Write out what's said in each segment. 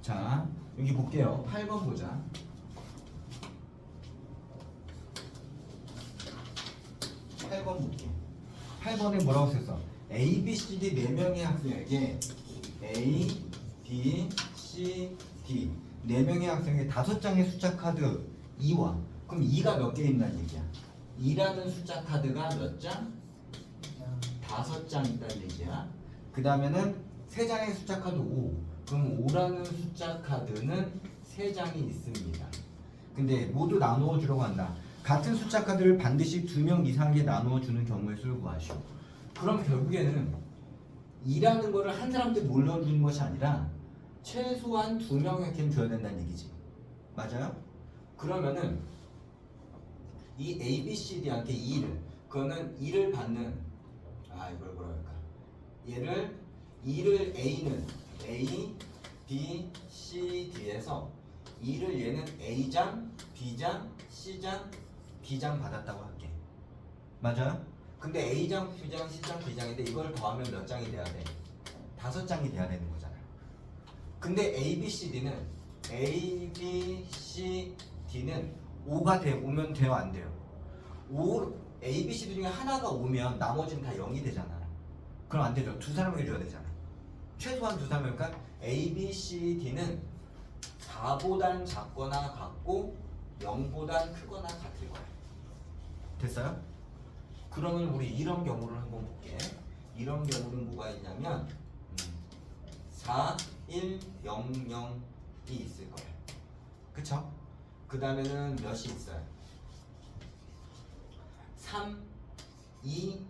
자, 여기 볼게요. 8번 보자. 8번 볼게요. 8번에 뭐라고 썼어? A, B, C, D 4명의 학생에게 A, B, C, D 4명의 학생에게 5장의 숫자 카드 2와 그럼 2가 몇 개 있다는 얘기야? 2라는 숫자 카드가 몇 장? 5장 있다는 얘기야. 그 다음에는 3장의 숫자 카드 5 그럼 5라는 숫자 카드는 3장이 있습니다. 근데 모두 나누어 주려고 한다. 같은 숫자 카드를 반드시 2명 이상에게 나누어 주는 경우의 수를 구하시오. 그럼 결국에는 2라는 거를 한 사람한테 몰려주는 것이 아니라 최소한 2명에게는 줘야 된다는 얘기지. 맞아요? 그러면은 이 A, B, C, D한테 2를 그거는 2를 받는 이걸 뭐라 할까? 얘를 2를 A는 A, B, C, D에서 2를 얘는 A장, B장, C장, D장 받았다고 할게. 맞아요? 근데 A장, B장, C장, D장인데 이걸 더하면 몇 장이 돼야 돼? 5장이 돼야 되는 거잖아요. 근데 A, B, C, D는 A, B, C, D는 5가 오면 돼요? 안 돼요? 5, A, B, C, D 중에 하나가 오면 나머지는 다 0이 되잖아. 그럼 안 되죠. 두 사람에게 줘야 되잖아. 최소한 두 사람이니까 A, B, C, D는 4보단 작거나 같고 0보단 크거나 같을 거야. 됐어요? 그러면 우리 이런 경우를 한번 볼게. 이런 경우는 뭐가 있냐면 4, 1, 0, 0이 있을 거예요. 그쵸? 그 다음에는 몇이 있어요? 3, 2,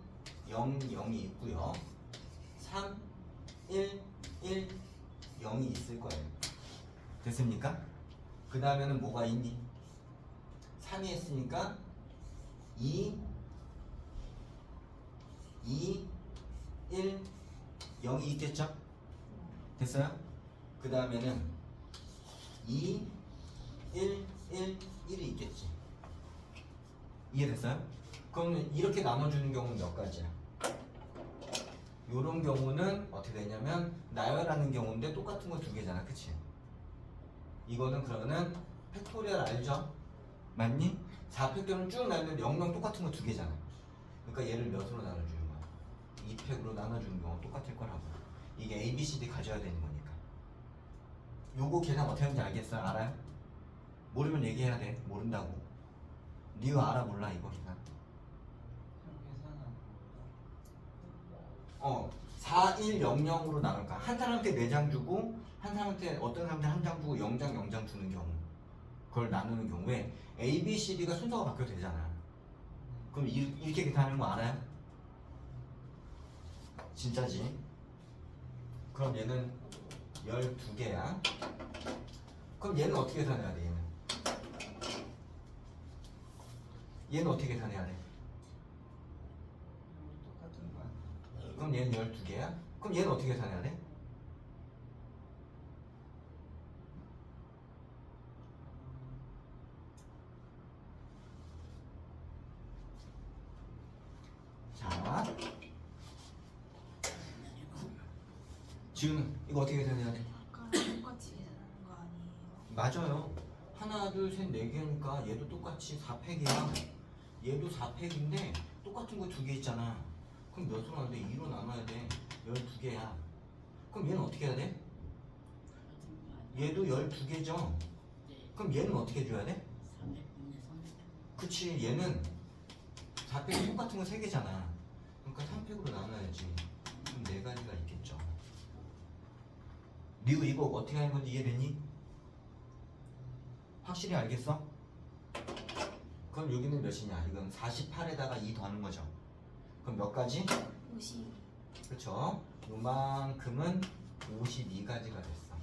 0, 0이 있고요. 3, 1, 1, 0이 있을 거예요. 됐습니까? 그 다음에는 뭐가 있니? 3이 했으니까 2, 2, 1, 0이 있겠죠? 됐어요? 그 다음에는 2, 1, 1, 1이 있겠지. 이해됐어요? 그럼 이렇게 나눠주는 경우는 몇 가지야? 요런 경우는 어떻게 되냐면 나열하는 경우인데 똑같은 거 2개잖아. 그치? 이거는 그러면은 팩토리얼 알죠? 맞니? 4팩토리얼은 쭉 나누는데 0, 0 똑같은 거 2개잖아. 그러니까 얘를 몇으로 나눠주는 거야? 2팩으로 나눠주는 경우가 똑같을 거라고. 이게 A, B, C, D 가져야 되는 거니까. 요거 계산 어떻게 하는지 알겠어요? 알아요? 모르면 얘기해야 돼. 모른다고. 니가 알아 몰라 이거 계산? 4, 1, 0, 0으로 나눌까? 한 사람한테 4장 주고 한 사람한테 어떤 사람한테 한 장 주고 0장 0장 주는 경우 그걸 나누는 경우에 A, B, C, D가 순서가 바뀌어도 되잖아. 그럼 이렇게 계산하는 거 알아요? 진짜지? 그럼 얘는 12개야. 그럼 얘는 어떻게 계산해야 돼? 얘는 어떻게 계산해야 돼? 똑같은 거 아니야? 그럼 얘는 12개야? 그럼 얘는 어떻게 계산해야 돼? 자, 지금 이거 어떻게 계산해야 돼? 아까랑 똑같이 계산하는 거 아니에요? 맞아요. 하나, 둘, 셋, 4개니까 얘도 똑같이 4팩이야. 얘도 4팩인데 똑같은 거 2개 있잖아. 그럼 몇으로 나눠야 돼? 2로 나눠야 돼. 12개야. 그럼 얘는 어떻게 해야 돼? 얘도 12개죠? 그럼 얘는 어떻게 해줘야 돼? 그치, 얘는 4팩이 똑같은 거 3개잖아. 그러니까 3팩으로 나눠야지. 그럼 4가지가 있겠죠. 니가 이거 어떻게 하는 건지 이해되니? 확실히 알겠어? 그럼 여기는 몇이냐? 이건 48에다가 2 더하는 거죠. 그럼 몇 가지? 50. 그렇죠? 요만큼은 52가지가 됐어.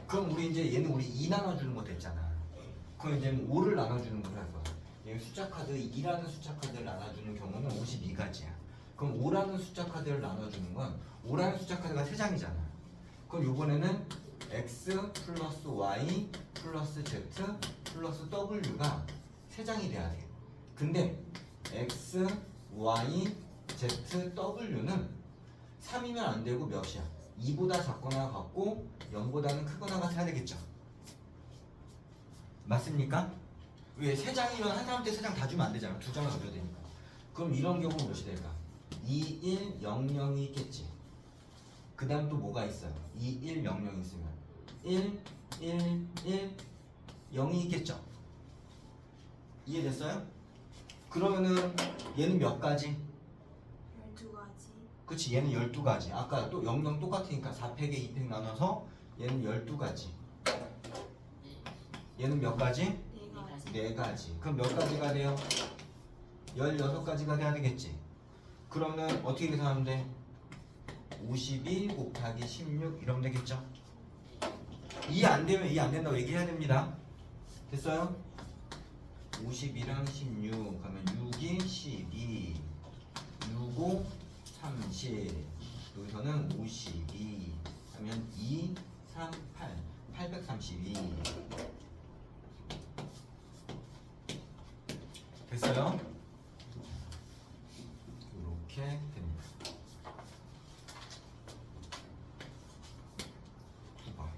그럼 우리 이제 얘는 우리 2 나눠주는 거 됐잖아. 그럼 이제 5를 나눠주는 걸 할 거야. 얘 숫자 카드 2라는 숫자 카드를 나눠주는 경우는 52가지야. 그럼 5라는 숫자 카드를 나눠주는 건 5라는 숫자 카드가 3장이잖아. 그럼 요번에는 X 플러스 Y 플러스 Z 플러스 W가 3장이 돼야 돼. 근데 X, Y, Z, W는 3이면 안 되고 몇이야? 2보다 작거나 같고 0보다는 크거나 같아야 되겠죠. 맞습니까? 왜 3장이면 한 사람한테 3장 다 주면 안 되잖아. 2장을 줘야 되니까. 그럼 이런 경우는 무엇이 될까? 2, 1, 0, 0이 있겠지. 그 다음 또 뭐가 있어요? 2, 1, 0, 0이 있으면 1, 1, 1, 0이 있겠죠. 이해됐어요? 그러면은 얘는 몇 가지? 12가지. 그치, 얘는 12가지. 아까 또 0, 0 똑같으니까 4팩에 2팩 나눠서 얘는 12가지. 얘는 몇 가지? 4가지. 4가지. 그럼 몇 가지가 돼요? 16가지가 돼야 되겠지. 그러면 어떻게 계산하면 돼? 52 곱하기 16 이러면 되겠죠? 이해 안 되면 이해 안 된다고 얘기해야 됩니다. 됐어요? 52랑 16 그러면 6이 12 65 30 여기서는 52 하면 2 3 8 832 됐어요? 이렇게 됩니다. 9번.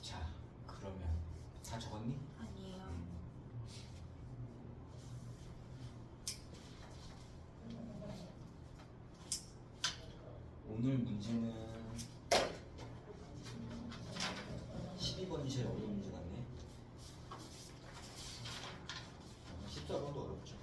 자, 그러면 다 적었니? 아니에요. 오늘 문제는 12번이 제일 어려운 문제 같네. 14번도 어렵죠.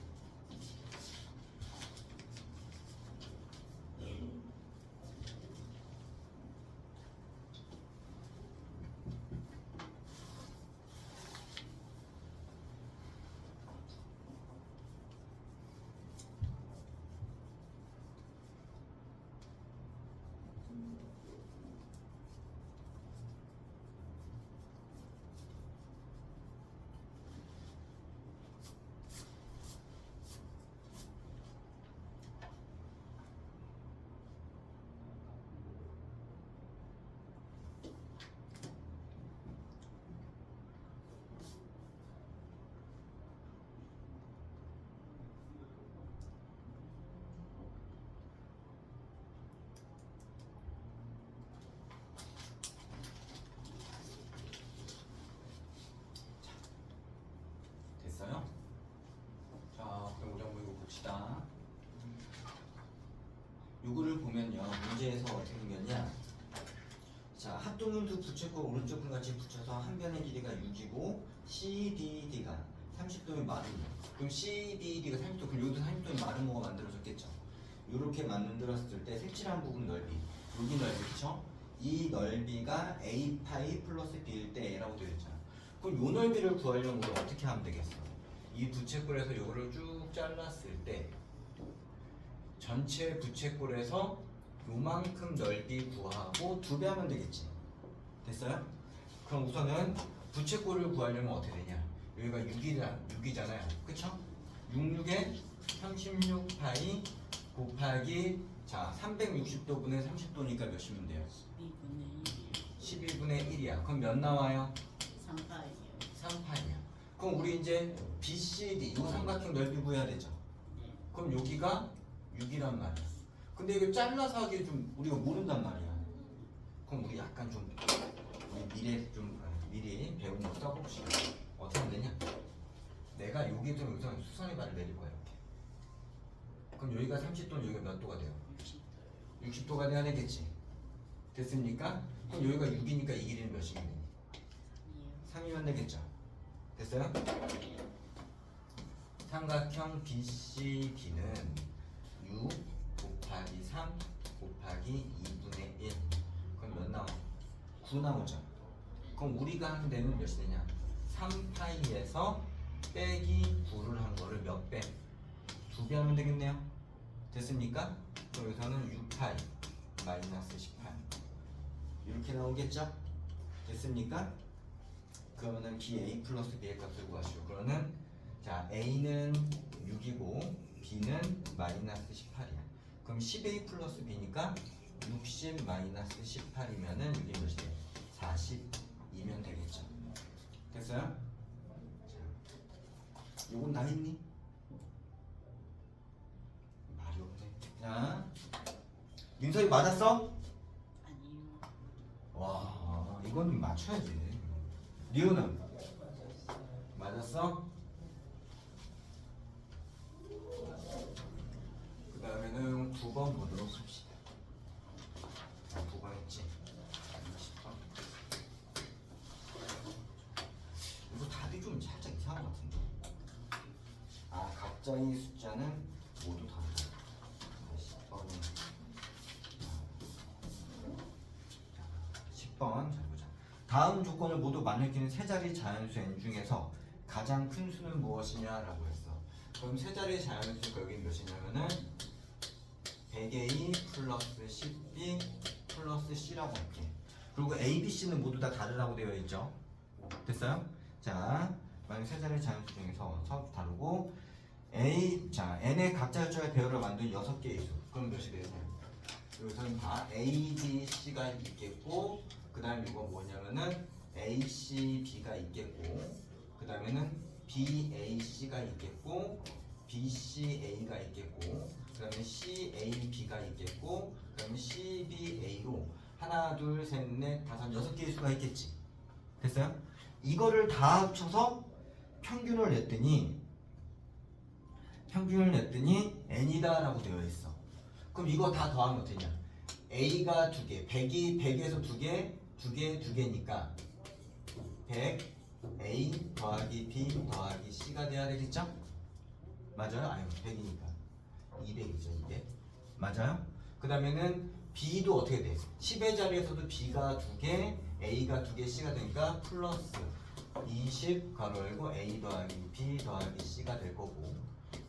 됐어요? 자, 그럼 우리 한번 이거 봅시다. 요거를 보면요, 문제에서 어떻게 생겼냐? 자, 합동은 두 부채꼴 오른쪽 근 같이 붙여서 한 변의 길이가 6이고 CDD가 30도면 마름모. 그럼 CDD가 30도, 그럼 여기도 30도면 마름모가 만들어졌겠죠? 요렇게 만들었을 때 색칠한 부분 넓이, 여기 넓이, 그쵸? 이 넓이가 A 파이 플러스 B일 때 A라고 되어 있잖아. 그럼 요 넓이를 구하려면 우리 어떻게 하면 되겠어? 이 부채꼴에서 요거를 쭉 잘랐을 때 전체 부채꼴에서 요만큼 넓이 구하고 2배 하면 되겠지. 됐어요? 그럼 우선은 부채꼴을 구하려면 어떻게 되냐? 여기가 6이잖아요. 그쵸? 66에 36파이 곱하기 자 360도분의 30도니까 몇이면 돼요? 12분의 12분의 1이야. 그럼 몇 나와요? 3파이요. 3파이야. 그럼 우리 이제 BCD 이 삼각형 넓이 구해야 되죠. 네. 그럼 여기가 6이란 말이야. 근데 이거 잘라서 하기 좀 우리가 모른단 말이야. 그럼 우리 약간 좀 우리 미리 배운 거 써봅시다. 어떻게 하면 되냐? 내가 여기서 여기서 수선의 발을 내릴 거야 이렇게. 그럼 여기가 30도는 여기가 몇 도가 돼요? 60도. 60도가 돼야 되겠지. 됐습니까? 그럼 여기가 6이니까 이 길이는 몇이겠니? 3이면 되겠죠. 됐어요? 삼각형 BCD는 6 곱하기 3 곱하기 2분의 1. 그럼 몇 나와? 9 나오죠. 그럼 우리가 한 데는 몇이 되냐? 3파이에서 빼기 9를 한 거를 몇 배? 2배 하면 되겠네요. 됐습니까? 그럼 여기서는 6파이 마이너스 18 이렇게 나오겠죠? 됐습니까? 그러면은 BA 플러스 B의 값을 구하시오. 그러면 자 A는 6이고 B는 마이너스 18이야. 그럼 10A 플러스 B니까 60 마이너스 18이면은 이게 몇이 돼? 42면 되겠죠. 됐어요? 자, 요건 다 했니? 말이 없네. 자, 민서이 맞았어? 아니요. 와, 이건 맞춰야지. 리오는 맞았어? 그 다음에는 9번 보도록 합시다. 9번 했지? 10번. 이거 답이 좀 살짝 이상한 것 같은데. 아, 각자의 숫자는 모두 다르다. 10번이 10번 잘 보자. 다음 조건을 모두 만족하는 세 자리 자연수 n 중에서 가장 큰 수는 무엇이냐라고 했어. 그럼 세 자리 자연수가 여기 몇이냐면은 100A 플러스 10B 플러스 C라고 할게. 그리고 A, B, C는 모두 다 다르다고 되어 있죠. 됐어요? 자, 만약 세 자리 자연수 중에서 서부 다르고 자 n의 각자 숫자의 배열을 만든 6개의 수. 그럼 몇이 되세요? 여기서는 다 A, B, C가 있겠고, 그 다음에 이건 뭐냐면은 A, C, B가 있겠고, 그 다음에는 B, A, C가 있겠고, B, C, A가 있겠고, 그 다음에 C, A, B가 있겠고, 그 다음에 C, B, A로 하나, 둘, 셋, 넷, 다섯, 6개의 수가 있겠지. 됐어요? 이거를 다 합쳐서 평균을 냈더니 n이다 라고 되어 있어. 그럼 이거 다 더하면 어떠냐? A가 2개, 100에서 2개니까 100 A 더하기 B 더하기 C가 돼야 되겠죠? 맞아요? 아니요, 100이니까 200이죠, 200. 맞아요? 그 다음에는 B도 어떻게 돼? 10의 자리에서도 B가 2개, A가 2개, C가 되니까 플러스 20 가로 열고 A 더하기 B 더하기 C가 될 거고,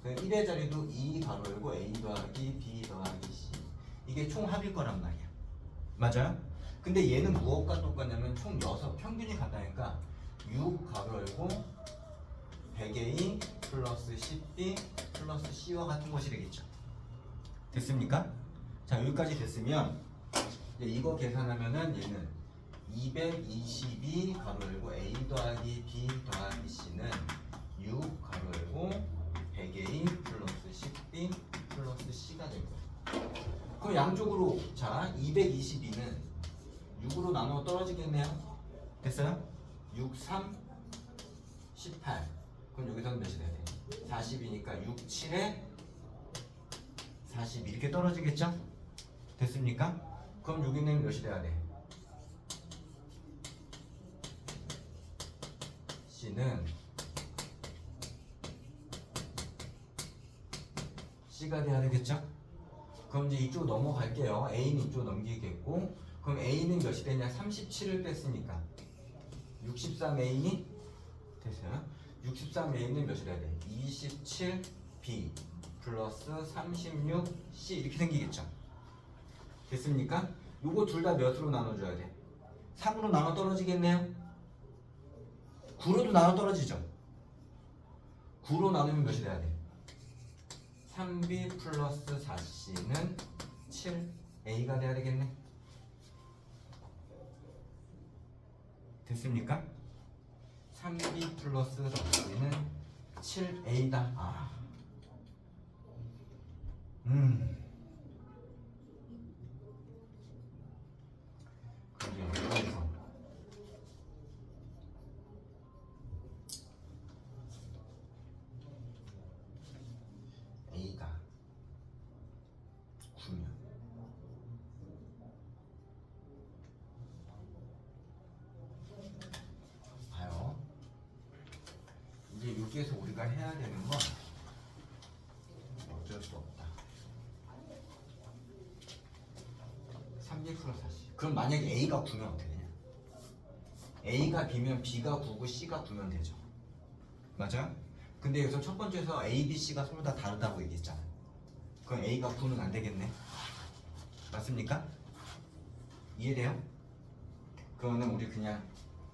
1의 자리도 2 가로 열고 A 더하기 B 더하기 C, 이게 총 합일 거란 말이야. 맞아요? 근데 얘는 무엇과 똑같냐면 총 6, 평균이 같다니까 6 가로 열고 100A 플러스 10B 플러스 C와 같은 것이 되겠죠. 됐습니까? 자, 여기까지 됐으면 이제 이거 계산하면은 얘는 222 가로 열고 A 더하기 B 더하기 C는 6 가로 열고 100A 플러스 10B 플러스 C가 될 거예요. 그럼 양쪽으로 자 222는 6으로 나누어 떨어지겠네요. 됐어요? 6, 3, 18. 그럼 여기서는 몇이 돼야 돼? 40이니까 6, 7에 40 이렇게 떨어지겠죠? 됐습니까? 그럼 여기는 몇이 돼야 돼? C는 C가 돼야 되겠죠? 그럼 이제 이쪽 넘어갈게요. A는 이쪽 넘기겠고, 그럼 A는 몇이 되냐? 37을 뺐으니까 63A니 됐어요? 63A는 몇이 돼야 돼? 27B 플러스 36C 이렇게 생기겠죠? 됐습니까? 요거 둘 다 몇으로 나눠줘야 돼? 3으로 나눠 떨어지겠네요? 9로도 나눠 떨어지죠? 9로 나누면 몇이 돼야 돼? 3B 플러스 4C는 7A가 돼야 되겠네. 됐습니까? 3b 플러스 4c는 7a다. 아. 그게 여기서 a가 9면 봐요. 이제 여기에서 우리가 해야 되는 건 어쩔 수 없다. 3b 플러스 4c. 그럼 만약에 a가 9면 어떻게 되냐? a가 b면 b가 9고 c가 9면 되죠. 맞아? 근데 여기서 첫 번째에서 a, b, c가 서로 다 다르다고 얘기했잖아. 그럼 a가 9는 안 되겠네. 맞습니까? 이해돼요? 그거는 우리 그냥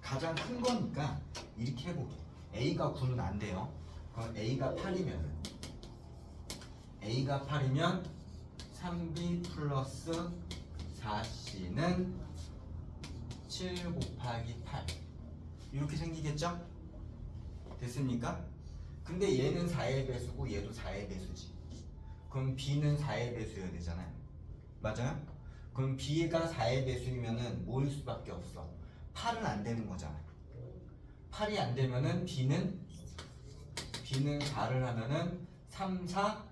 가장 큰 거니까 이렇게 해보게. a가 9는 안 돼요. 그럼 a가 8이면 3b 플러스 4c는 7 곱하기 8 이렇게 생기겠죠? 됐습니까? 근데 얘는 4의 배수고 얘도 4의 배수지. 그럼 b는 4의 배수여야 되잖아요. 맞아요? 그럼 b가 4의 배수이면은 뭐일 수밖에 없어? 8은 안 되는 거잖아. 8이 안 되면은 b는 4를 하면은 3, 4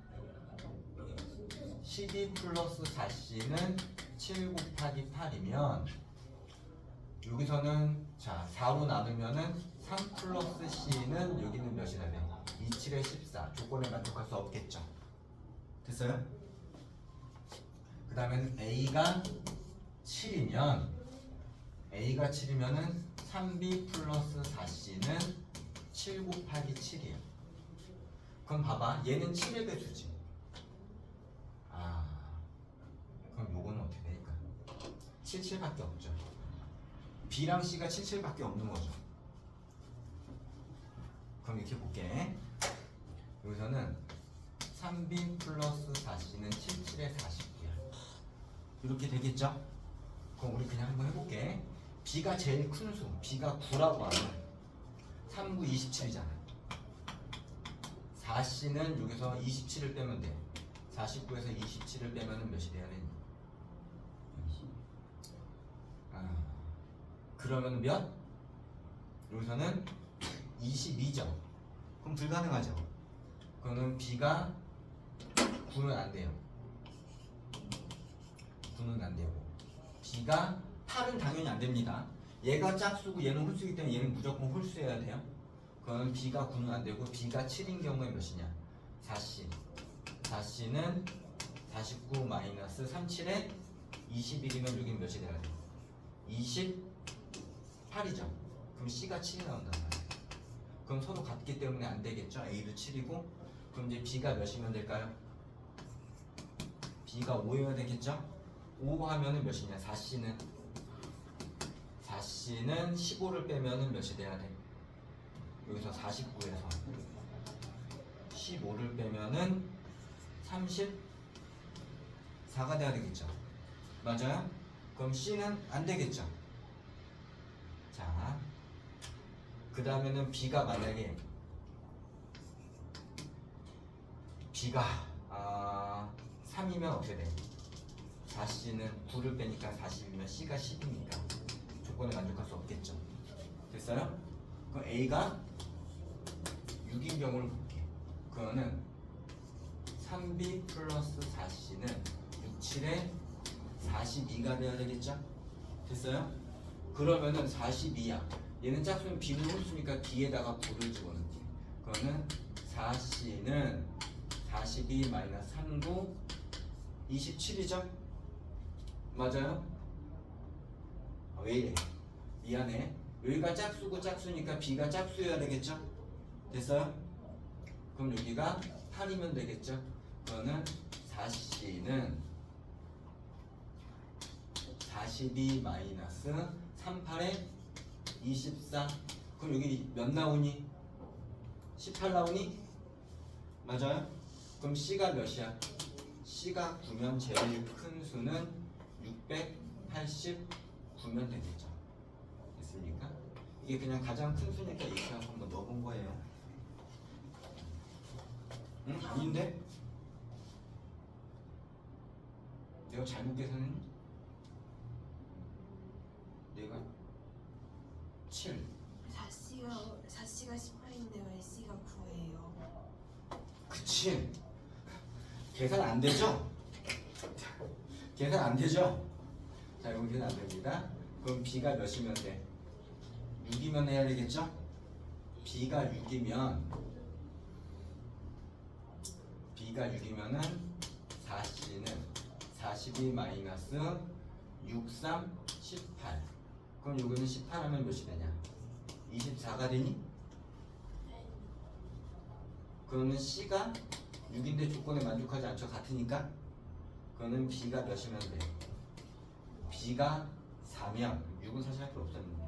12 플러스 4c는 7 곱하기 8이면 여기서는 자 4로 나누면은 3 플러스 c는 여기는 몇이라 돼? 2, 7에 14 조건에 만족할 수 없겠죠. 됐어요? 그 다음에는 a가 7이면은 3b 플러스 4c는 7 곱하기 7이에요. 그럼 봐봐 얘는 7의 배수지. 아 그럼 요거는 어떻게 되니까 77밖에 없죠. b랑 c가 77밖에 없는 거죠. 그럼 이렇게 볼게. 여기서는 3b 플러스 4c는 77에 49야. 이렇게 되겠죠? 그럼 우리 그냥 한번 해볼게. b가 제일 큰 수, b가 9라고 하면 3, 9, 27이잖아. 4c는 여기서 27을 빼면 돼. 49에서 27을 빼면 몇이 돼야 되니? 그러면 몇? 여기서는 22죠. 그럼 불가능하죠. 그러면 b가 9는 안 돼요. 9는 안 되고 b가 8은 당연히 안 됩니다. 얘가 짝수고 얘는 홀수이기 때문에 얘는 무조건 홀수여야 돼요. 그러면 b가 9는 안 되고 b가 7인 경우에 몇이냐? 4c. 4c는 49 마이너스 37에 21이면 여긴 몇이 돼야 돼? 28이죠. 그럼 c가 7이 나온단 말이에요. 그럼 서로 같기 때문에 안 되겠죠? a도 7이고 그럼 이제 b가 몇이면 될까요? b가 5여야 되겠죠? 5 하면은 몇이냐? 4c는 15를 빼면은 몇이 돼야 돼? 여기서 49에서 15를 빼면은 34가 돼야 되겠죠? 맞아요? 그럼 c는 안 되겠죠? 자, 그 다음에는 b가 만약에 b가 3이면 어떻게 돼? 4c는 9를 빼니까 40이면 c가 10이니까 조건에 만족할 수 없겠죠. 됐어요? 그럼 a가 6인 경우를 볼게. 그거는 3b 플러스 4c는 6, 7에 42가 돼야 되겠죠? 됐어요? 그러면은 42야. 얘는 짝수는 b는 홀수니까 b에다가 9를 집어넣게. 그거는 4c는 42 마이너스 39 27이죠? 맞아요? 왜 이래? 미안해. 여기가 짝수고 짝수니까 b가 짝수여야 되겠죠? 됐어요? 그럼 여기가 8이면 되겠죠? 그거는 4c는 42 마이너스 38에 24. 그럼 여기 몇 나오니? 18 나오니? 맞아요? 그럼 c가 몇이야? c가 9면 제일 큰 수는 689면 되겠죠. 됐습니까? 이게 그냥 가장 큰 수니까 이렇게 해서 한번 넣어본 거예요. 응? 아닌데? 내가 잘못 계산했니? 내가 7 4C가 18인데요. C가 9예요. 그치? 계산 안 되죠? 계산 안 되죠? 자, 이건 계산 안 됩니다. 그럼 B가 몇이면 돼? 6이면 해야 되겠죠? B가 6이면은 4C는 42 마이너스 6, 3, 18. 그럼 여기는 18 하면 몇이 되냐? 24가 되니? 그러면 C가 6인데 조건에 만족하지 않죠? 같으니까? 그러면 B가 몇이면 돼? B가 4면 6은 사실 할 필요 없었는데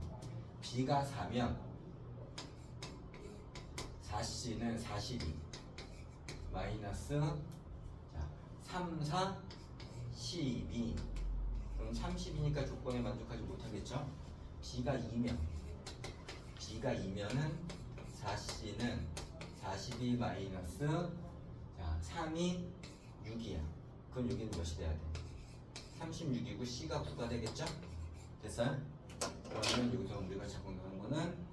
B가 4면 4C는 42 마이너스 자, 3, 4, 12 그럼 30이니까 조건에 만족하지 못하겠죠? B가 2면 B가 2면은 4C는 42 마이너스 자, 3이 6이야. 그럼 여기는 몇이 돼야 돼? 36이고 C가 9가 되겠죠? 됐어요? 그러면 여기서 우리가 작성하는 거는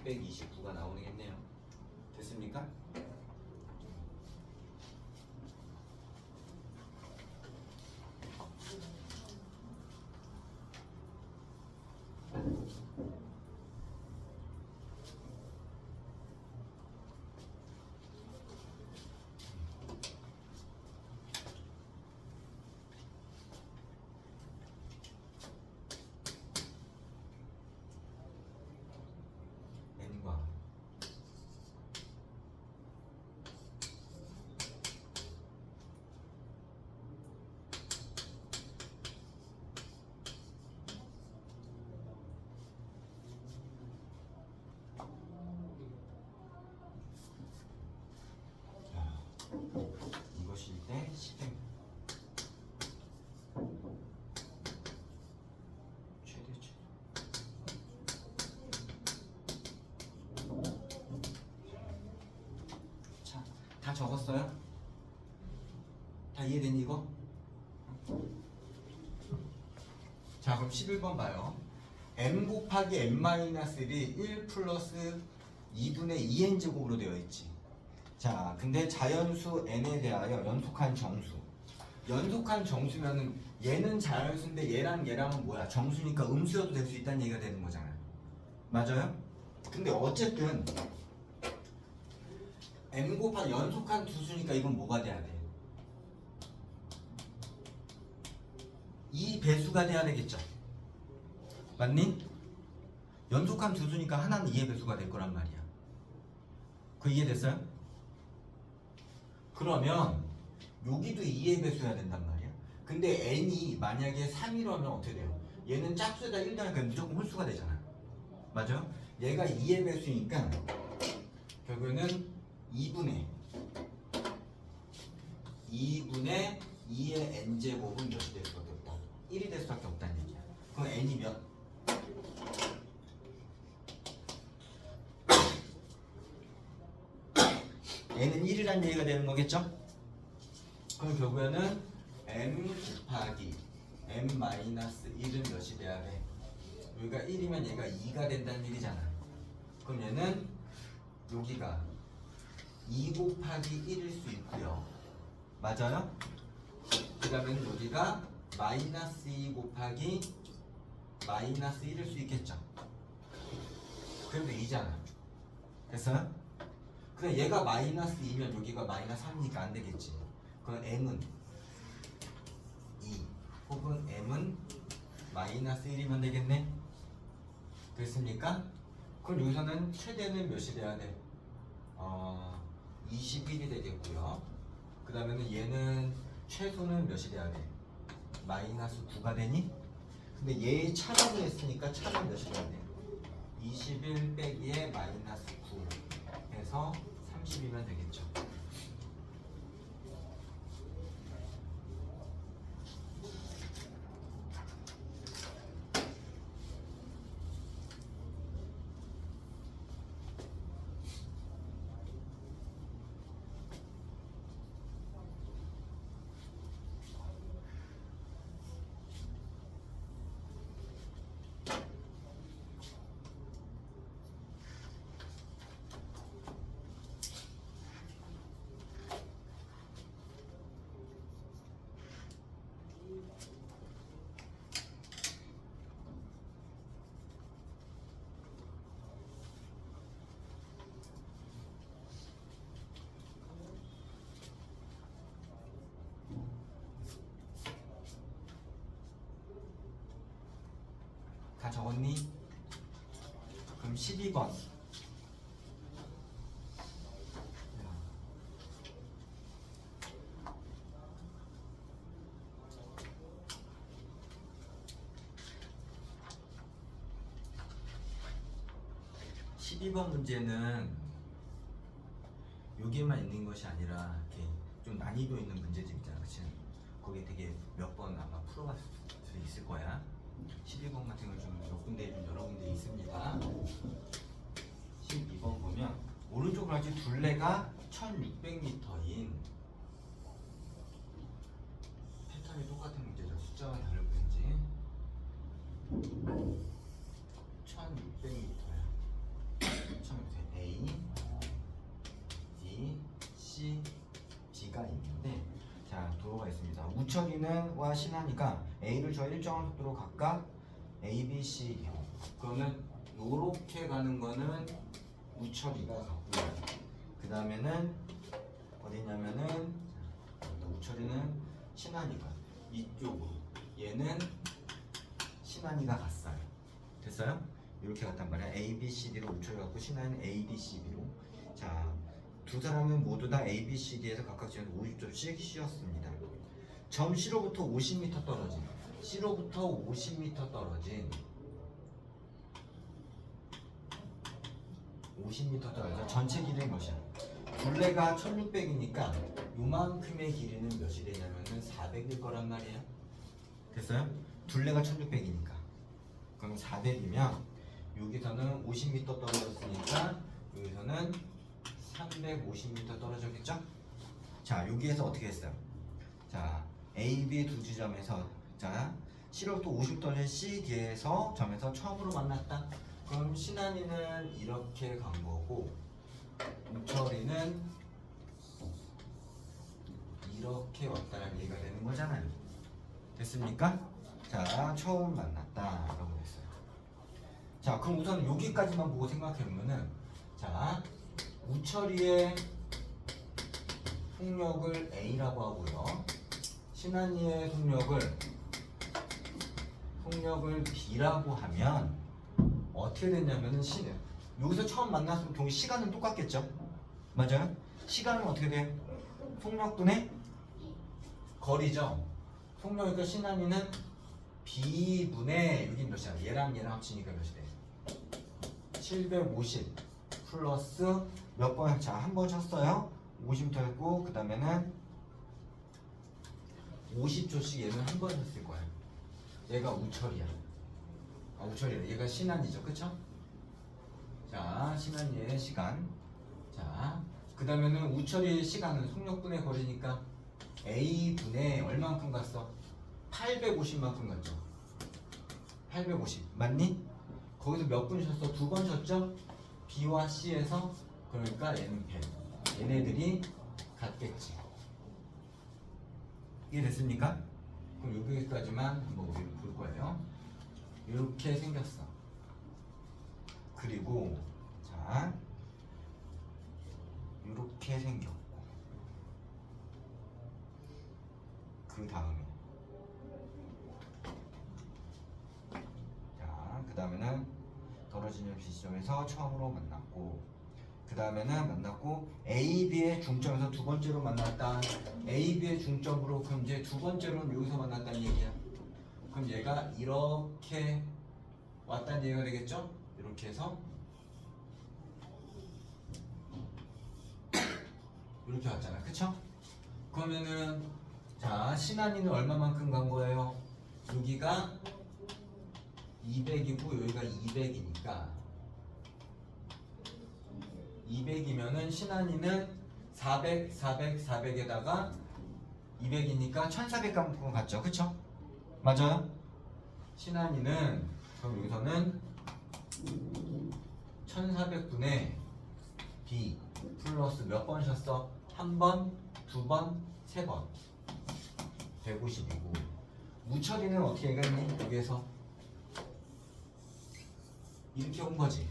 629가 나오겠네요. 됐습니까? n과 이것일 때 10행 최대치 자, 다 적었어요? 다 이해되니 이거? 자, 그럼 11번 봐요. m 곱하기 n-1이 1 플러스 2분의 2n 제곱으로 되어 있지. 자, 근데 자연수 n에 대하여 연속한 정수. 연속한 정수면은 얘는 자연수인데 얘랑은 뭐야? 정수니까 음수여도 될 수 있다는 얘기가 되는 거잖아요. 맞아요? 근데 어쨌든 n 곱한 연속한 두 수니까 이건 뭐가 돼야 돼? 이 배수가 돼야 되겠죠? 맞니? 연속한 두 수니까 하나는 2의 배수가 될 거란 말이야. 그 이해됐어요? 그러면 여기도 2의 배수여야 된단 말이야. 근데 n이 만약에 3이라면 어떻게 돼요? 얘는 짝수에다 1 더하니까 무조건 홀수가 되잖아. 맞아요? 얘가 2의 배수니까 결국에는 2분의 2의 n제곱은 몇이 될 수밖에 없다. 1이 될 수밖에 없다는 얘기야. 그럼 n이 몇? n은 1이라는 얘기가 되는 거겠죠? 그럼 결국에는 m 곱하기 m-1은 몇이 돼야 돼? 여기가 1이면 얘가 2가 된다는 얘기잖아. 그럼 얘는 여기가 2 곱하기 1일 수 있고요. 맞아요? 그 다음에 여기가 마이너스 2 곱하기 마이너스 1일 수 있겠죠? 그래도 2잖아. 됐어요? 근데 얘가 마이너스 2면 여기가 마이너스 3이니까 안 되겠지. 그럼 m은 2 혹은 m은 마이너스 1이면 되겠네. 됐습니까? 그럼 여기서는 최대는 몇이 돼야 돼? 21이 되겠고요. 그 다음에는 얘는 최소는 몇이 돼야 돼? 마이너스 9가 되니? 근데 얘 차량을 했으니까 차량 몇이 돼야 돼? 21 빼기에 마이너스 9 해서 30이면 되겠죠. 다 적었니? 그럼 12번. 12번 문제는 여기에만 있는 것이 아니라 이렇게 좀 난이도 있는 문제집 있잖아, 그치? 거기 되게 몇 번 아마 풀어봤을 수 있을 거야. 12번 같은 건 좀 몇 군데 좀 여러 군데 있습니다. 12번 보면 오른쪽으로 할지 둘레가 1600m인 패턴이 똑같은 문제죠. 숫자가 다를 뿐이지. 1600m야. A, B, C, B가 있는데, 자 도로가 있습니다. 우철이는와 신한이가 A를 저 일정한 속도로 각각 A, B, C, D. 그러면 요렇게 가는 거는 우철이가 가고요. 그 다음에는 어디냐면은 우철이는 신한이가 이쪽으로, 얘는 신한이가 갔어요. 됐어요? 이렇게 갔단 말이야. A, B, C, D로 우철이 갔고 신한이는 A, D, C, B로. 자, 두 사람은 모두 다 A, B, C, D에서 각각 지금 50점씩 씌었습니다. 점 C로부터 50m 떨어진, C로부터 50m 떨어진 50m 떨어져 전체 길이는 몇이야? 둘레가 1600이니까 요만큼의 길이는 몇이 되냐면은 400일 거란 말이에요. 됐어요? 둘레가 1600이니까 그럼 400이면 여기서는 50m 떨어졌으니까 여기서는 350m 떨어졌겠죠? 자, 여기에서 어떻게 했어요? 자, A, B 두 지점에서 자 C로부터 50m 떨어진 C, D에서 점에서 처음으로 만났다. 그럼 신한이는 이렇게 간 거고 우철이는 이렇게 왔다는 얘기가 되는 거잖아요. 됐습니까? 자, 처음 만났다라고 했어요. 자, 그럼 우선 여기까지만 보고 생각해보면은 자, 우철이의 속력을 A라고 하고요. 신한이의 속력을 B라고 하면 어떻게 됐냐면은 여기서 처음 만났으면 동시 시간은 똑같겠죠? 맞아요? 시간은 어떻게 돼요? 속력분의 거리죠? 속력이니까 신한이는 B분의 여기 몇이야? 얘랑 합치니까 몇이 돼? 750 플러스 몇 번? 자, 한 번 쳤어요. 50m 했고 그 다음에는 50초씩 얘는 한 번 했을 거야. 얘가 우철이야. 우철이야. 얘가 신한이죠. 그쵸? 자, 신한이의 시간. 자, 그 다음에는 우철이의 시간은 속력분의 거리니까 A분의 얼만큼 갔어? 850만큼 갔죠. 850 맞니? 거기서 몇 분 쉬었어? 2번 쉬었죠? B와 C에서. 그러니까 얘는 100. 얘네들이 같겠지. 이해됐습니까? 그럼 여기까지만 한번 우리 볼 거예요. 이렇게 생겼어. 그리고 자 이렇게 생겼고 그 다음에 자 그 다음에는 떨어지는 B지점에서 처음으로 만났고 그 다음에는 만났고 A, B의 중점에서 두 번째로 만났다. A, B의 중점으로 그럼 이제 두 번째로는 여기서 만났다는 얘기야. 그럼 얘가 이렇게 왔다는 얘기가 되겠죠? 이렇게 해서 이렇게 왔잖아. 그쵸? 그러면은 자 신한이는 얼마만큼 간 거예요? 여기가 200이고 여기가 200이니까 200이면은 신한이는 400, 400, 400에다가 200이니까 1400만큼 갔죠. 그쵸? 맞아요? 신한이는 그럼 여기서는 1400분의 B 플러스 몇 번 쉬었어? 한 번, 두 번, 세 번 150이고 우철이는 어떻게 얘기했니? 여기에서 이렇게 온 거지.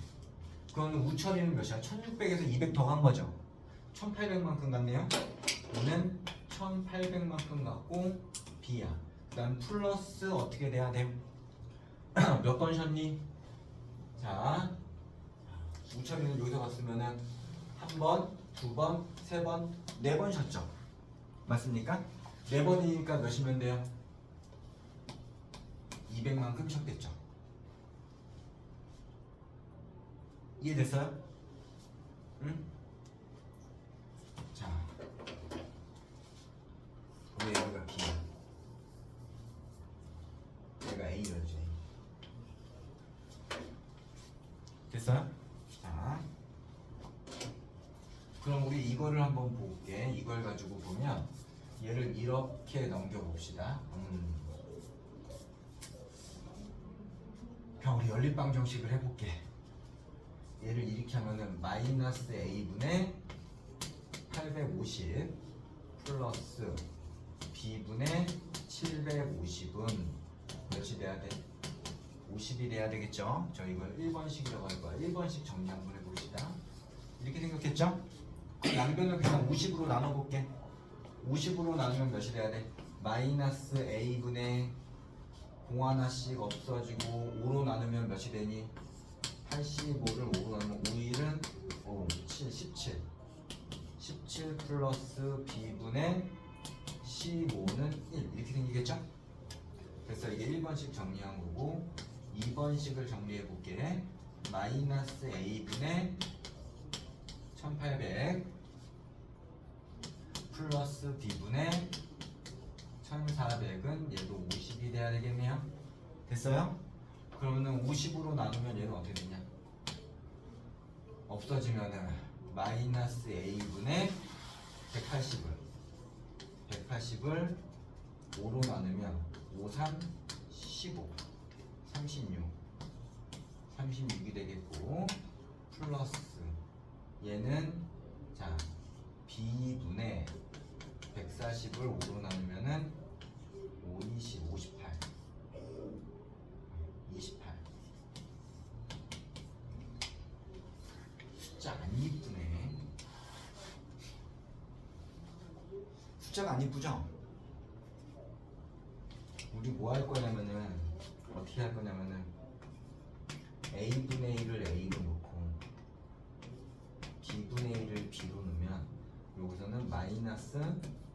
그럼 우철이는 몇이야? 1600에서 200 더 간 거죠. 1800만큼 갔네요. 얘는 1800만큼 갔고 B야. 그 다음 플러스 어떻게 돼야 돼? 몇 몇 번 쉬었니? 자, 우철이는 여기서 봤으면은 한 번, 두 번, 세 번, 네 번 쉬었죠. 맞습니까? 네 번이니까 몇이면 돼요? 200만큼 쉬었겠죠. 이해됐어요? 응? 자, 우리 여기가 B, 여기가 A였지. 됐어요? 자, 그럼 우리 이거를 한번 볼게. 이걸 가지고 보면 얘를 이렇게 넘겨봅시다. 그럼 우리 연립방 정식을 해볼게. 얘를 이렇게 하면은 마이너스 A분의 850 플러스 B분의 750은 몇이 돼야 돼? 50이 돼야 되겠죠? 저 이걸 1번식이라고 할 거야. 1번식 정리 한번 해봅시다. 이렇게 생겼겠죠? 양변을 그냥 50으로 나눠볼게. 50으로 나누면 몇이 돼야 돼? 마이너스 A분의 공 하나씩 없어지고 5로 나누면 몇이 되니? 85를 5로 나누면 5일은 5, 7, 17 17 플러스 B분의 15는 1 이렇게 생기겠죠? 그래서 이게 1번식 정리한 거고 2번식을 정리해 볼게. 마이너스 A분의 1800 플러스 B분의 1400은 얘도 50이 돼야 되겠네요. 됐어요? 그러면은 50으로 나누면 얘는 어떻게 되냐? 없어지면은 마이너스 A분의 180을 5로 나누면 5, 3, 15 36이 되겠고 플러스 얘는 자 B분의 140을 5로 나누면은 5, 20, 58 숫자 안 이쁘네. 숫자가 안 이쁘죠? 우리 뭐 할 거냐면은 어떻게 할 거냐면은 A분의 1을 A로 놓고 B분의 1을 B로 놓으면 여기서는 마이너스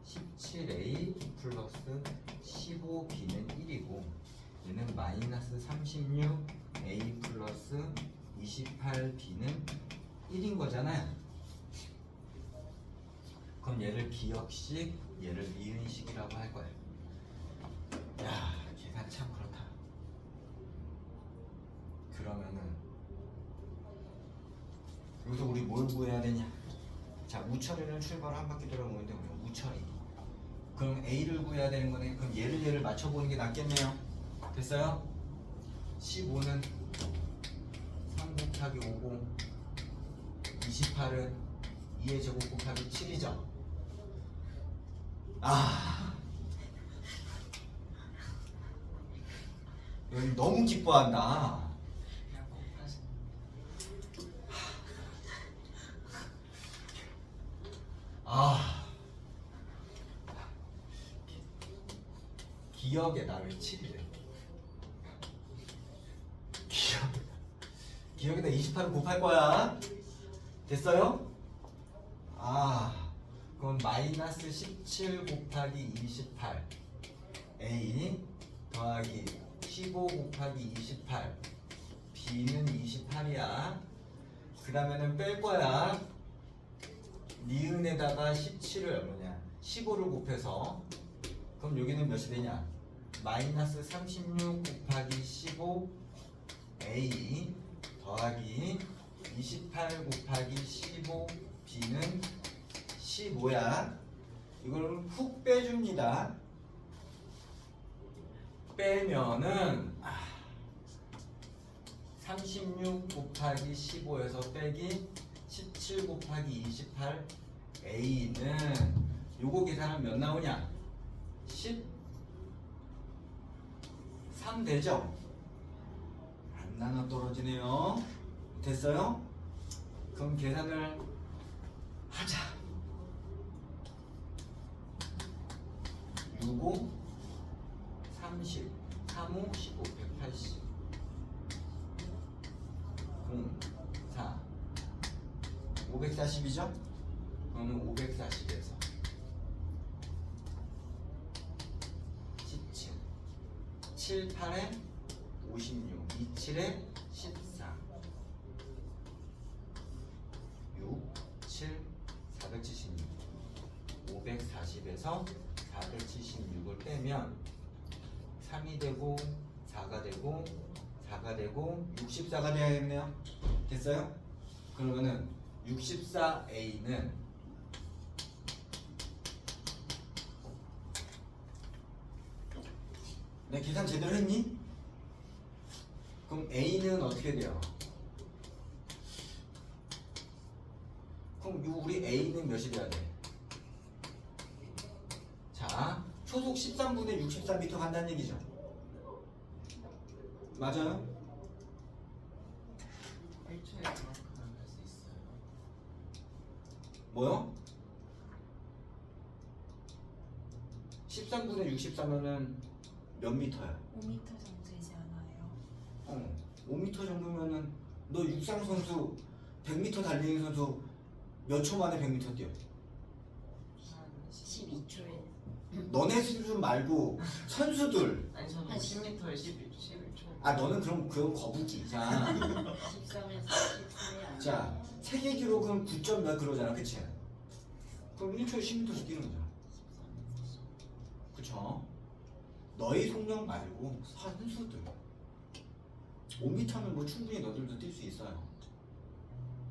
17A 플러스 15B는 1이고 얘는 마이너스 36A 플러스 28B는 1인 거잖아요. 그럼 얘를 기역식, 얘를 니은식이라고 할 거야. 야, 계산 참 그렇다. 그러면은 여기서 우리 뭘 구해야 되냐? 자, 우처리는 출발 한 바퀴 돌아보는데 우리 우처리. 그럼 A를 구해야 되는 거네. 그럼 얘를 맞춰보는 게 낫겠네요. 됐어요? 15는 3 곱하기 5고 28은 2의 제곱 곱하기 7이죠. 여기 너무 기뻐한다. 기억에다 왜 7이래? 기억에다 28을 곱할 거야. 됐어요? 그럼 마이너스 17 곱하기 28 A 더하기 15 곱하기 28 B는 28이야. 그 다음에는 뺄 거야. 니은에다가 17을 뭐냐 15를 곱해서 그럼 여기는 몇이 되냐? 마이너스 36 곱하기 15 A 더하기 28 곱하기 15 B는 15야. 이걸 훅 빼줍니다. 빼면은 36 곱하기 15에서 빼기 17 곱하기 28 A는 요거 계산하면 몇 나오냐? 13 되죠? 안 나눠 떨어지네요. 됐어요? 그럼 계산을 하자. 6, 5, 30, 3, 5, 15, 180 540이죠? 그러면 540에서 17 7, 8에 56 2, 7에 14 6, 7, 476 540에서 476을 빼면 3이 되고 4가 되고 4가 되고 64가 되어야겠네요. 됐어요? 그러면은 64A는 내 계산 제대로 했니? 그럼 A는 어떻게 돼요? 그럼 우리 A는 몇이 돼야 돼? 자, 초속 13분의 64m 간다는 얘기죠. 맞아요? 1초에 그만큼 할 수 있어요. 뭐요? 13분의 64면은 몇 미터야? 5m 정도 되지 않아요? 5m 정도면은 너 육상 선수 100m 달리는 선수 몇 초 만에 100m 뛰어? 한 12초에 너네 수준 말고 선수들. 아니 저는 한 10m에 11초. 아 너는 그건 거북이. 자, 13에서 14에 아니야. 자 세계 기록은 9점 몇 그러잖아, 그치? 그럼 1초에 10m씩 뛰는 거잖아. 13에서 그쵸? 너희 속력 말고 선수들 5m는 뭐 충분히 너들도 뛸 수 있어요.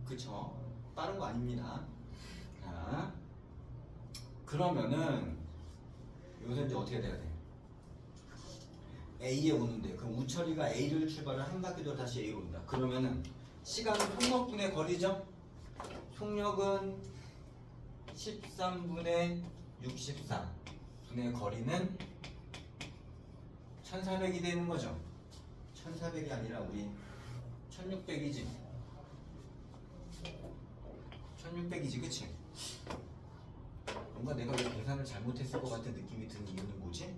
그쵸? 빠른 거 아닙니다. 자, 그러면은 여기서 이제 어떻게 돼야 돼? A에 오는데 그럼 우철이가 A를 출발을 한 바퀴 돌아 다시 A로 온다. 그러면은 시간은 속력분의 거리죠? 속력은 13분의 64 분의 거리는 1400이 되는 거죠. 1400이 아니라 우리 1600이지. 1600이지, 그치? 뭔가 내가 왜 계산을 잘못했을 것 같은 느낌이 드는 이유는 뭐지?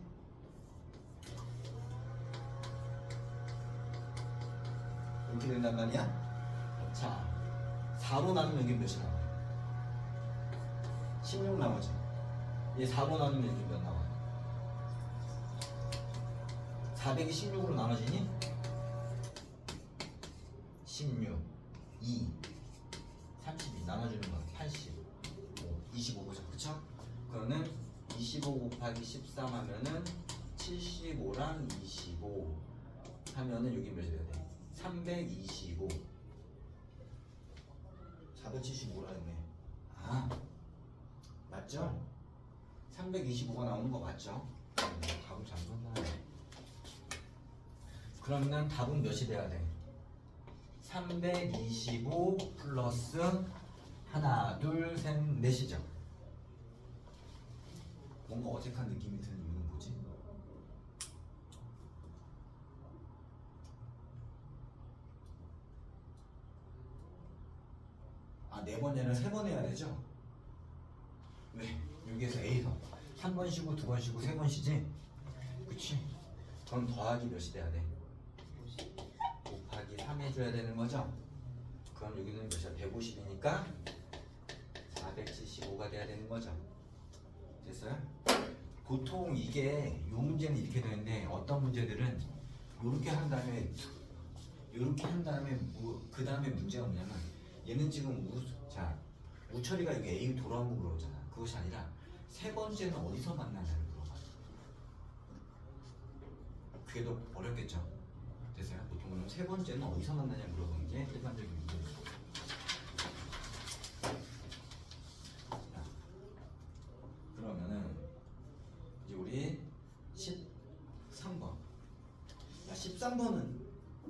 이렇게 된단 말이야? 자, 4로 나누면 여기 몇이 나와? 16 나오지? 얘 4로 나누면 여기 몇 나와? 400이 16으로 나눠지니? 16, 2, 32 나눠주는 건 80, 25죠, 그쵸? 그러면 25 곱하기 13 하면은 75랑 25 하면은 여기 몇이 돼야 돼? 325 475라 했네. 아, 맞죠? 325가 나오는 거 맞죠? 답을 잘 썼나요? 그러면 답은 몇이 돼야 돼? 325 플러스 하나, 둘, 셋, 넷이죠. 뭔가 어색한 느낌이 드는 이유는 뭐지? 아, 4번 얘는 3번 해야 되죠? 왜? 여기에서 A서 한 번 쉬고 두 번 쉬고 세 번 쉬지? 그치? 그럼 더하기 몇이 돼야 돼? 곱하기 3 해줘야 되는 거죠? 그럼 여기는 몇이야? 150이니까 475가 돼야 되는 거죠. 됐어요? 보통 이게 요 문제는 이렇게 되는데 어떤 문제들은 요렇게 한 다음에 그 다음에 문제가 뭐냐면 얘는 지금 우철이가 여기 A 돌아온 거 물어보잖아. 그것이 아니라 세 번째는 어디서 만나냐를 물어봐. 그게 더 어렵겠죠? 됐어요? 보통 그럼 세 번째는 어디서 만나냐 물어보는 게 일반적인 문제입니다. 그러면은 이제 우리 13번. 야, 13번은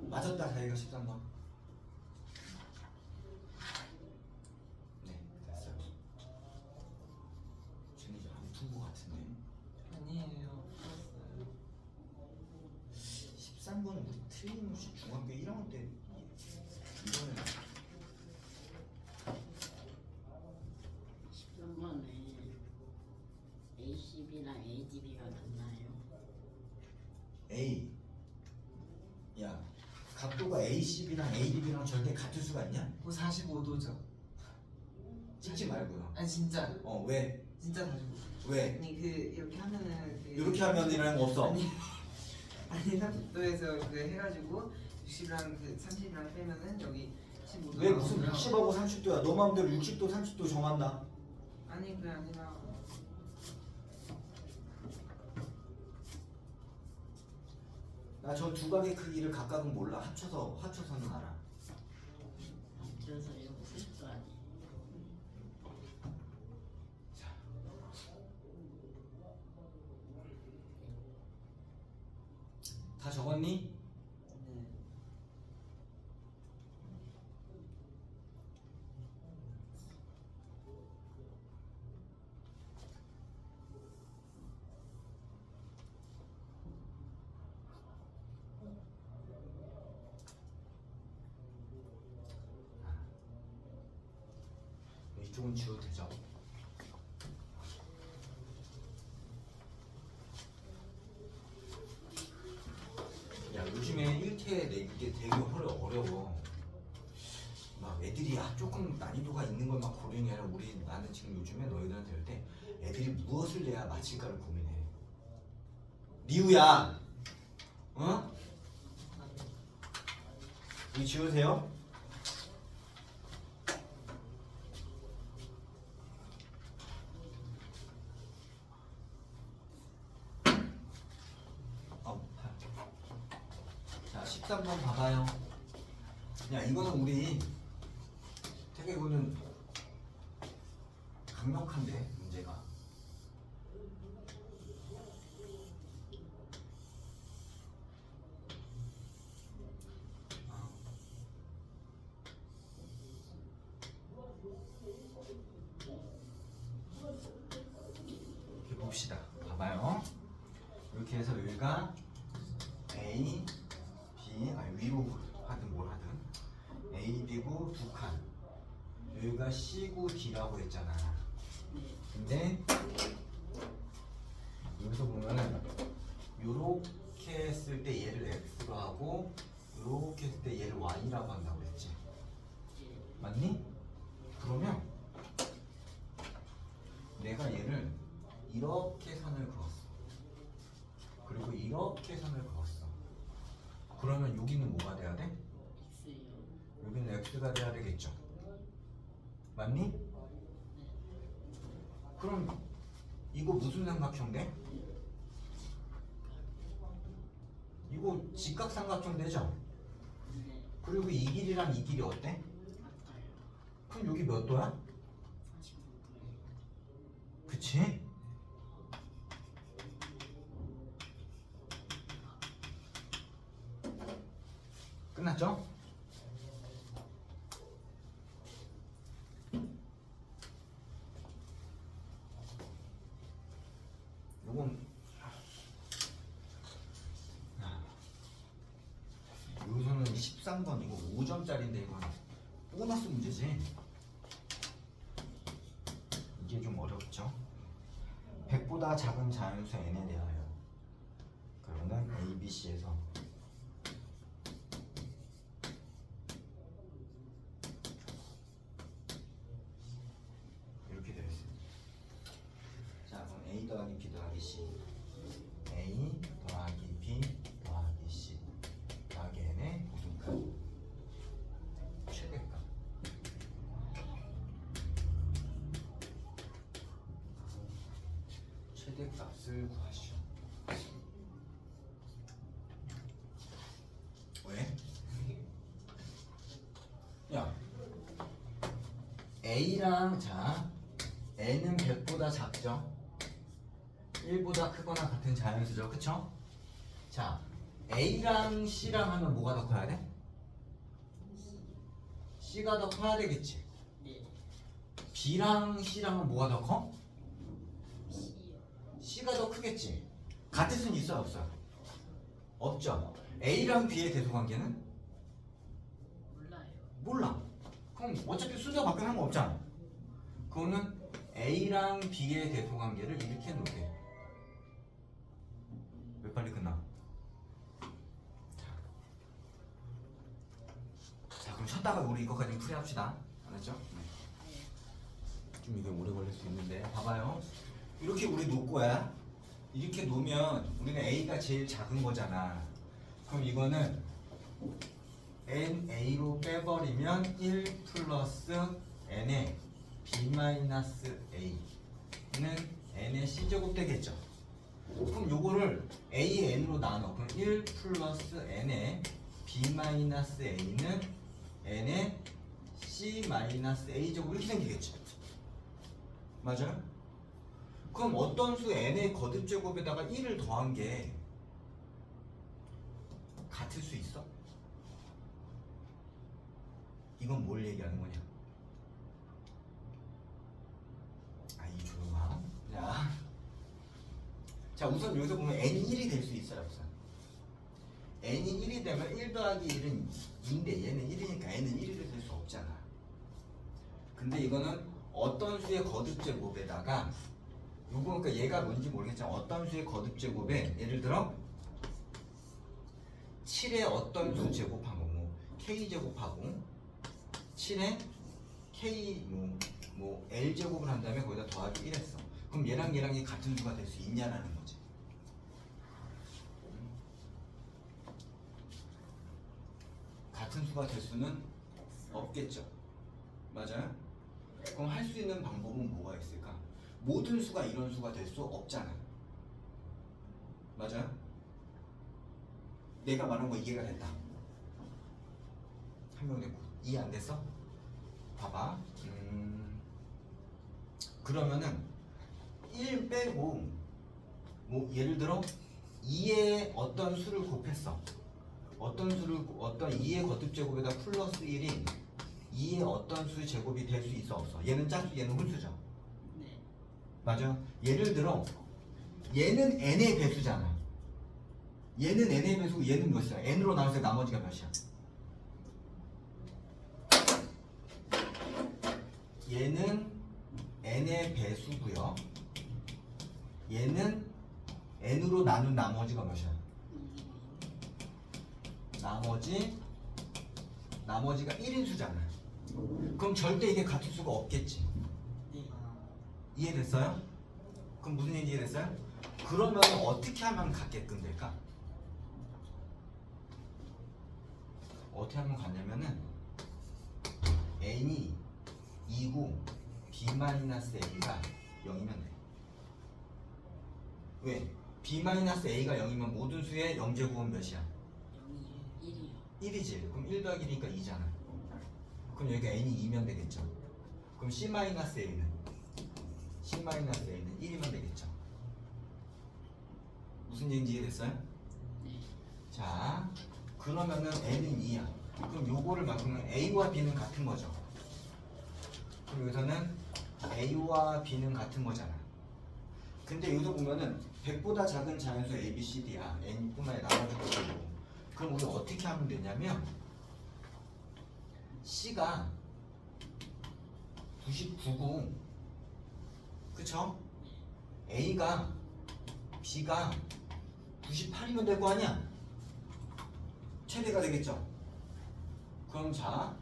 맞았다. 자기가 13번. 네, 됐어요. 쟤는 이제 안 푼 거 같은데. 아니에요. 풀었어요. 13번은 우리 틀림없이 중학교 1학년 때 이거는 13번에 ACB랑 ADB가 같나요? A. 야, 각도가 ACB랑 ADB랑 절대 같을 수가 있냐? 뭐 45도죠. 찍지 말고요. 아니 진짜 왜? 진짜 다시 볼게요. 왜? 아니 그 이렇게 하면은 그 이렇게 하면이라는 거 없어. 아니 30도에서 그 해가지고 60이랑 그 30이랑 빼면은 여기 15도 왜 무슨 60하고 30도야? 너 마음대로 60도 30도 정한다. 아니 그게 아니라 나 저 두 각의 크기를 각각은 몰라. 합쳐서는 알아. 그래서 이거 쓸 거 아니에요. 자. 다 적었니? 네. 이쪽은 지워도 되죠? 야, 요즘에 1태 내기 게 되게 어려워. 막 애들이 조금 난이도가 있는 걸 막 고르는 게 아니라 나는 지금 요즘에 너희들한테 할 때 애들이 무엇을 내야 맞힐까를 고민해. 리우야, 어? 이 지우세요? 자, 13번 봐봐요. 야, 이거는 우리 되게 이거는 강력한데 문제가. 이렇게 봅시다. 봐봐요. 이렇게 해서 여기가 A, B, 위로 하든 뭘 하든 A, B고 두 칸. 여기가 C고 D라고 했잖아. 근데 여기서 보면은 요렇게 했을 때 얘를 X로 하고 요렇게 했을 때 얘를 Y라고 한다고 했지. 맞니? 그러면 내가 얘를 이렇게 선을 그었어. 그리고 이렇게 선을 그었어. 그러면 여기는 뭐가 돼야 돼? X요. 여기는 X가 돼야 되겠죠. 맞니? 그럼 이거 무슨 삼각형 돼? 이거 직각삼각형 되죠? 네. 그리고 이 길이랑 이 길이 어때? 같아요. 그럼 여기 몇 도야? 45도예요. 그치? 끝났죠? 요건 여기서는 13번 이거 5점짜리인데 이건 보너스 문제지. 이게 좀 어렵죠? 100보다 작은 자연수 n에 대하여 그러면 A, B, C에서 이렇게 되어 있습니다. 자, 그럼 A 더하기 B 더하기 C, A 더하기 B 더하기 C 더하기 n의 보존값 최대값. 최대값을 구하시오. 왜? 야, A랑 자 N은 100보다 작죠? 1보다 크거나 같은 자연수죠, 그쵸? 자, A랑 C랑 하면 뭐가 더 커야 돼? C가 더 커야 되겠지. 네. B랑 C랑은 뭐가 더 커? C요. C가 더 크겠지. 같을 수는 있어요, 없어요? 없죠. A랑 B의 대소관계는? 몰라요. 몰라. 그럼 어차피 순서 바뀌는 거 없잖아. 그거는 A랑 B의 대소관계를 이렇게 놓게. 왜 빨리 끝나? 자, 그럼 쉬었다가 우리 이거까지 풀이합시다. 알았죠? 네. 네. 좀 이게 오래 걸릴 수 있는데 봐봐요. 이렇게 우리 놓을 거야. 이렇게 놓으면 우리는 A가 제일 작은 거잖아. 그럼 이거는 NA로 빼버리면 1 플러스 N의 B 마이너스 A는 N의 C제곱 되겠죠. 그럼 요거를 AN으로 나눠. 그럼 1 플러스 N의 B 마이너스 A는 N의 C 마이너스 A제곱 이렇게 생기겠죠. 맞아요? 그럼 어떤 수 N의 거듭제곱에다가 1을 더한 게 같을 수 있어? 이건 뭘 얘기하는 거냐? 이 조용함. 자, 우선 여기서 보면 N이 1이 될 수 있어요, 우선. N이 1이 되면 1 더하기 1은 2인데 얘는 1이니까 N은 1이 될 수 없잖아. 근데 이거는 어떤 수의 거듭제곱에다가 요거 그러니까 얘가 뭔지 모르겠지만 어떤 수의 거듭제곱에 예를 들어 7의 어떤 수 제곱한 거 뭐 K 제곱하고 7의 K 뭐 L 제곱을 한 다음에 거기다 더하기 1 했어. 그럼 얘랑이 같은 수가 될 수 있냐라는 거지. 같은 수가 될 수는 없겠죠. 맞아요? 그럼 할 수 있는 방법은 뭐가 있을까? 모든 수가 이런 수가 될 수 없잖아. 맞아요? 내가 말한 거 이해가 됐다. 한 명 됐고 이해 안 됐어? 봐봐. 그러면은 1 빼고 뭐 예를 들어 2의 어떤 수를 곱했어. 어떤 2의 거듭제곱에다 플러스 1이 2의 어떤 수의 제곱이 될 수 있어 없어? 얘는 짝수 얘는 홀수죠. 네. 맞아. 예를 들어 얘는 n의 배수잖아. 얘는 n의 배수고 얘는 몇이야? n으로 나눴을 때 나머지가 몇이야? 얘는 n의 배수고요. 얘는 n으로 나눈 나머지가 몇이야? 나머지가 1인 수잖아. 그럼 절대 이게 같을 수가 없겠지. 이해됐어요? 그럼 무슨 얘기 이해됐어요? 그러면 어떻게 하면 같게끔 될까? 어떻게 하면 같냐면은 n이 2고 b-a가 0이면 돼. 왜? b-a가 0이면 모든 수의 0제곱은 몇이야? 0이요. 1이요. 1이지. 그럼 1 더하기 1이니까 2잖아. 그럼 여기가 n이 2면 되겠죠. 그럼 c-a는 1이면 되겠죠. 무슨 얘기인지 이해됐어요? 네. 자, 그러면은 n은 2야. 그럼 요거를 바꾸면 a와 b는 같은 거죠. 그럼 여기서는 a와 b는 같은 거잖아. 근데 여기서 보면은 100보다 작은 자연수 a, b, c, d야. n뿐만 아니라 나머지 것들도. 그럼 우리 어떻게 하면 되냐면 c가 99고 그쵸? a가 b가 98이면 될 거 아니야? 최대가 되겠죠? 그럼 자,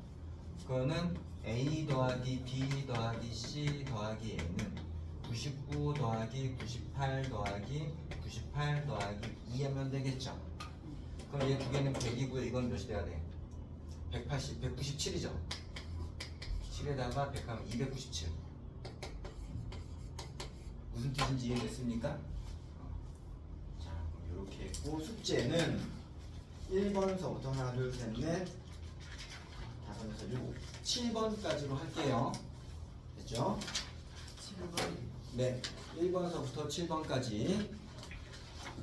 그거는 a 더하기 b 더하기 c 더하기 n은 99 더하기 98 더하기 98 더하기 2 하면 되겠죠? 그럼 얘 두 개는 100이고요. 이건 몇이 돼야 돼? 180, 197이죠? 7에다가 100 하면 297. 무슨 뜻인지 이해됐습니까? 자, 그럼 이렇게 했고 숙제는 1번서부터 하나, 둘, 셋, 넷, 5, 6, 7, 7번까지로 할게요. 됐죠? 7번. 네, 1번서부터 7번까지